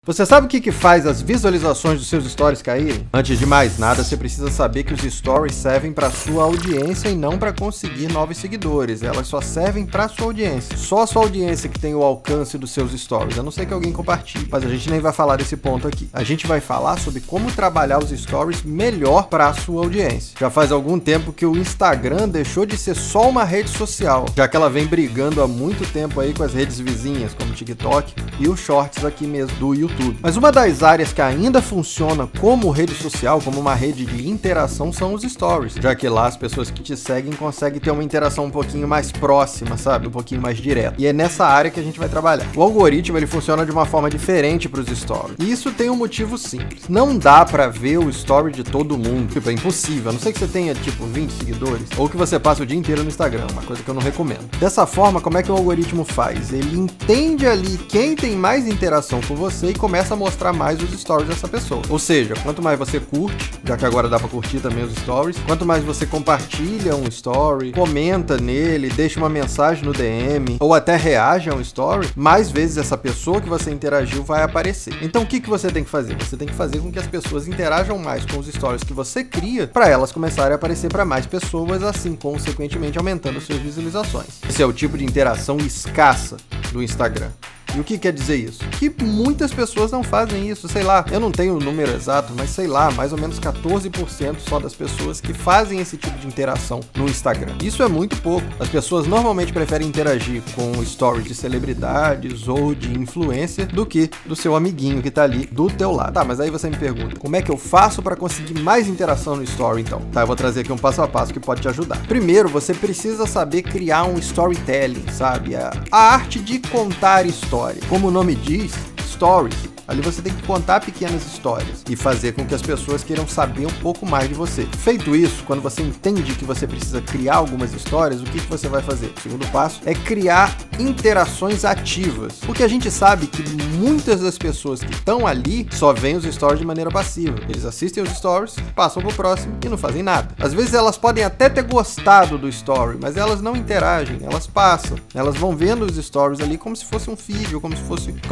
Você sabe o que faz as visualizações dos seus stories caírem? Antes de mais nada, você precisa saber que os stories servem para sua audiência e não para conseguir novos seguidores. Elas só servem para sua audiência. Só a sua audiência que tem o alcance dos seus stories. A não ser que alguém compartilhe, mas a gente nem vai falar desse ponto aqui. A gente vai falar sobre como trabalhar os stories melhor para a sua audiência. Já faz algum tempo que o Instagram deixou de ser só uma rede social, já que ela vem brigando há muito tempo aí com as redes vizinhas, como o TikTok e os Shorts aqui mesmo do YouTube. Mas uma das áreas que ainda funciona como rede social, como uma rede de interação, são os stories, já que lá as pessoas que te seguem conseguem ter uma interação um pouquinho mais próxima, sabe? Um pouquinho mais direta. E é nessa área que a gente vai trabalhar. O algoritmo, ele funciona de uma forma diferente para os stories. E isso tem um motivo simples. Não dá para ver o story de todo mundo. Tipo, é impossível. A não ser que você tenha, tipo, 20 seguidores, ou que você passe o dia inteiro no Instagram, uma coisa que eu não recomendo. Dessa forma, como é que o algoritmo faz? Ele entende ali quem tem mais interação com você e começa a mostrar mais os stories dessa pessoa. Ou seja, quanto mais você curte, já que agora dá pra curtir também os stories, quanto mais você compartilha um story, comenta nele, deixa uma mensagem no DM, ou até reage a um story, mais vezes essa pessoa que você interagiu vai aparecer. Então o que você tem que fazer? Você tem que fazer com que as pessoas interajam mais com os stories que você cria, para elas começarem a aparecer para mais pessoas, assim consequentemente aumentando suas visualizações. Esse é o tipo de interação escassa do Instagram. E o que quer dizer isso? Que muitas pessoas não fazem isso, sei lá, eu não tenho o número exato, mas sei lá, mais ou menos 14% só das pessoas que fazem esse tipo de interação no Instagram. Isso é muito pouco. As pessoas normalmente preferem interagir com stories de celebridades ou de influencer do que do seu amiguinho que tá ali do teu lado. Tá, mas aí você me pergunta, como é que eu faço para conseguir mais interação no story então? Tá, eu vou trazer aqui um passo a passo que pode te ajudar. Primeiro, você precisa saber criar um storytelling, sabe? A arte de contar histórias. Como o nome diz, stories. Ali você tem que contar pequenas histórias e fazer com que as pessoas queiram saber um pouco mais de você. Feito isso, quando você entende que você precisa criar algumas histórias, o que você vai fazer? O segundo passo é criar interações ativas. Porque a gente sabe que muitas das pessoas que estão ali só veem os stories de maneira passiva. Eles assistem os stories, passam pro próximo e não fazem nada. Às vezes elas podem até ter gostado do story, mas elas não interagem, elas passam. Elas vão vendo os stories ali como se fosse um feed, ou como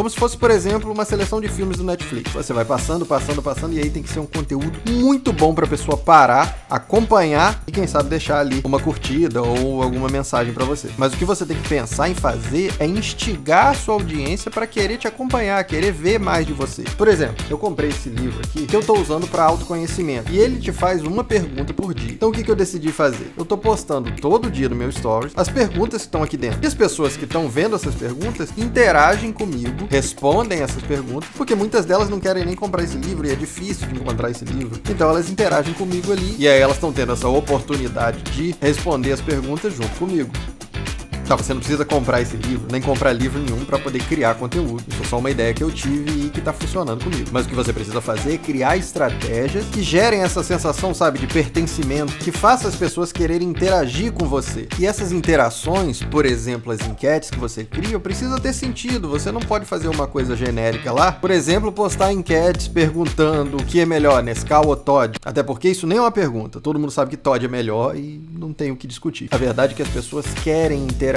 se fosse, por exemplo, uma seleção de filmes do Netflix. Você vai passando e aí tem que ser um conteúdo muito bom pra pessoa parar, acompanhar e quem sabe deixar ali uma curtida ou alguma mensagem pra você. Mas o que você tem que pensar em fazer é instigar a sua audiência pra querer te acompanhar, querer ver mais de você. Por exemplo, eu comprei esse livro aqui que eu tô usando pra autoconhecimento e ele te faz uma pergunta por dia. Então o que eu decidi fazer? Eu tô postando todo dia no meu stories as perguntas que estão aqui dentro. E as pessoas que estão vendo essas perguntas interagem comigo, respondem essas perguntas, porque muitas delas não querem nem comprar esse livro e é difícil de encontrar esse livro. Então elas interagem comigo ali e aí elas estão tendo essa oportunidade de responder as perguntas junto comigo. Tá, você não precisa comprar esse livro, nem comprar livro nenhum para poder criar conteúdo. Isso é só uma ideia que eu tive e que tá funcionando comigo. Mas o que você precisa fazer é criar estratégias que gerem essa sensação, sabe, de pertencimento, que faça as pessoas quererem interagir com você. E essas interações, por exemplo, as enquetes que você cria, precisa ter sentido. Você não pode fazer uma coisa genérica lá. Por exemplo, postar enquetes perguntando o que é melhor, Nescau ou Toddy. Até porque isso nem é uma pergunta. Todo mundo sabe que Toddy é melhor e não tem o que discutir. A verdade é que as pessoas querem interagir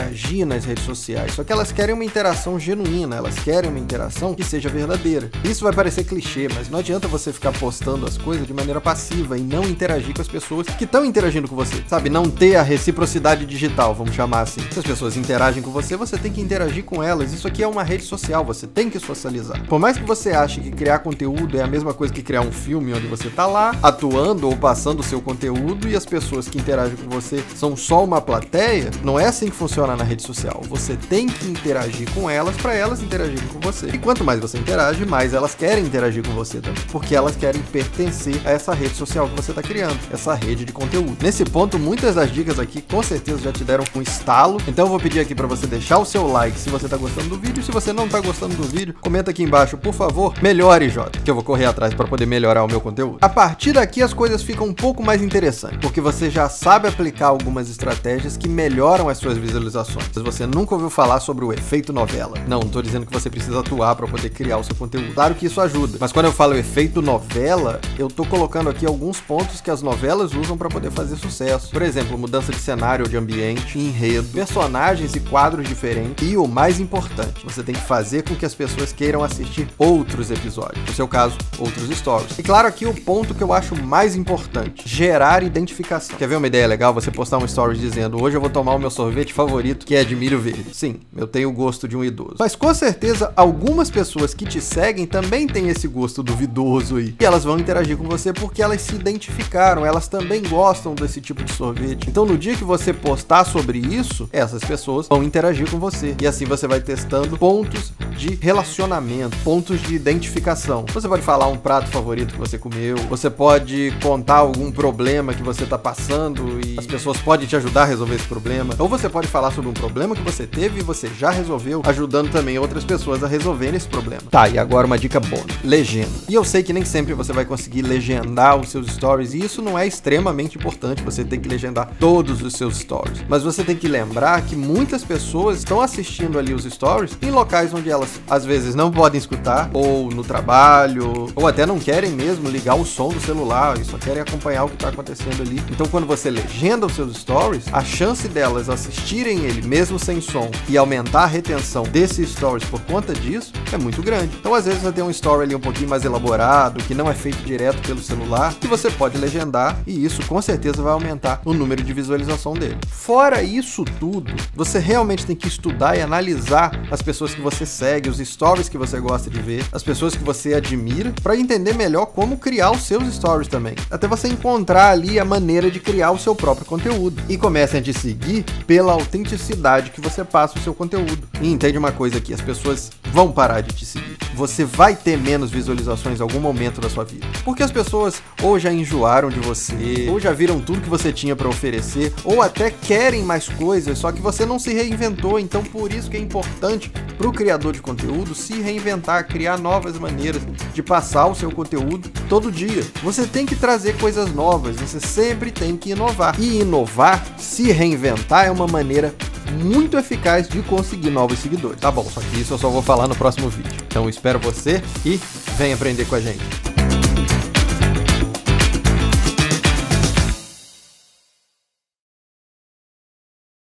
nas redes sociais, só que elas querem uma interação genuína, elas querem uma interação que seja verdadeira. Isso vai parecer clichê, mas não adianta você ficar postando as coisas de maneira passiva e não interagir com as pessoas que estão interagindo com você, sabe? Não ter a reciprocidade digital, vamos chamar assim. Se as pessoas interagem com você, você tem que interagir com elas. Isso aqui é uma rede social, você tem que socializar. Por mais que você ache que criar conteúdo é a mesma coisa que criar um filme onde você tá lá, atuando ou passando o seu conteúdo e as pessoas que interagem com você são só uma plateia, não é assim que funciona na rede social. Você tem que interagir com elas para elas interagirem com você. E quanto mais você interage, mais elas querem interagir com você também, porque elas querem pertencer a essa rede social que você está criando, essa rede de conteúdo. Nesse ponto, muitas das dicas aqui com certeza já te deram um estalo. Então eu vou pedir aqui para você deixar o seu like se você está gostando do vídeo. Se você não está gostando do vídeo, comenta aqui embaixo, por favor, melhore, Jota, que eu vou correr atrás para poder melhorar o meu conteúdo. A partir daqui as coisas ficam um pouco mais interessantes, porque você já sabe aplicar aplicar algumas estratégias que melhoram as suas visualizações. Mas você nunca ouviu falar sobre o efeito novela. Não tô dizendo que você precisa atuar para poder criar o seu conteúdo. Claro que isso ajuda, mas quando eu falo efeito novela, eu tô colocando aqui alguns pontos que as novelas usam para poder fazer sucesso. Por exemplo, mudança de cenário ou de ambiente, enredo, personagens e quadros diferentes. E o mais importante, você tem que fazer com que as pessoas queiram assistir outros episódios. No seu caso, outros stories. E claro, aqui o ponto que eu acho mais importante: gerar identificação. Quer ver uma ideia legal? Você postar um story dizendo: hoje eu vou tomar o meu sorvete favorito, que é de milho verde. Sim, eu tenho o gosto de um idoso. Mas com certeza, algumas pessoas que te seguem também têm esse gosto duvidoso aí. E elas vão interagir com você porque elas se identificaram, elas também gostam desse tipo de sorvete. Então, no dia que você postar sobre isso, essas pessoas vão interagir com você. E assim você vai testando pontos de relacionamento, pontos de identificação. Você pode falar um prato favorito que você comeu, você pode contar algum problema que você tá passando e as pessoas podem te ajudar a resolver esse problema. Ou você pode falar sobre um problema que você teve e você já resolveu, ajudando também outras pessoas a resolverem esse problema. Tá, e agora uma dica bônus: legenda. E eu sei que nem sempre você vai conseguir legendar os seus stories, e isso não é extremamente importante, você tem que legendar todos os seus stories. Mas você tem que lembrar que muitas pessoas estão assistindo ali os stories em locais onde elas às vezes não podem escutar, ou no trabalho, ou até não querem mesmo ligar o som do celular e só querem acompanhar o que está acontecendo ali. Então, quando você legenda os seus stories, a chance delas assistirem ele mesmo sem som e aumentar a retenção desses stories por conta disso é muito grande. Então, às vezes você tem um story ali um pouquinho mais elaborado, que não é feito direto pelo celular, que você pode legendar, e isso com certeza vai aumentar o número de visualização dele. Fora isso tudo, você realmente tem que estudar e analisar as pessoas que você segue, os stories que você gosta de ver, as pessoas que você admira, para entender melhor como criar os seus stories também. Até você encontrar ali a maneira de criar o seu próprio conteúdo. E comecem a te seguir pela autenticidade que você passa o seu conteúdo. E entende uma coisa aqui: as pessoas vão parar de te seguir. Você vai ter menos visualizações em algum momento da sua vida. Porque as pessoas ou já enjoaram de você, ou já viram tudo que você tinha para oferecer, ou até querem mais coisas, só que você não se reinventou. Então, por isso que é importante para o criador de conteúdo se reinventar, criar novas maneiras de passar o seu conteúdo todo dia. Você tem que trazer coisas novas, você sempre tem que inovar. E inovar, se reinventar, é uma maneira muito eficaz de conseguir novos seguidores. Tá bom, só que isso eu só vou falar no próximo vídeo. Então espero você e vem aprender com a gente.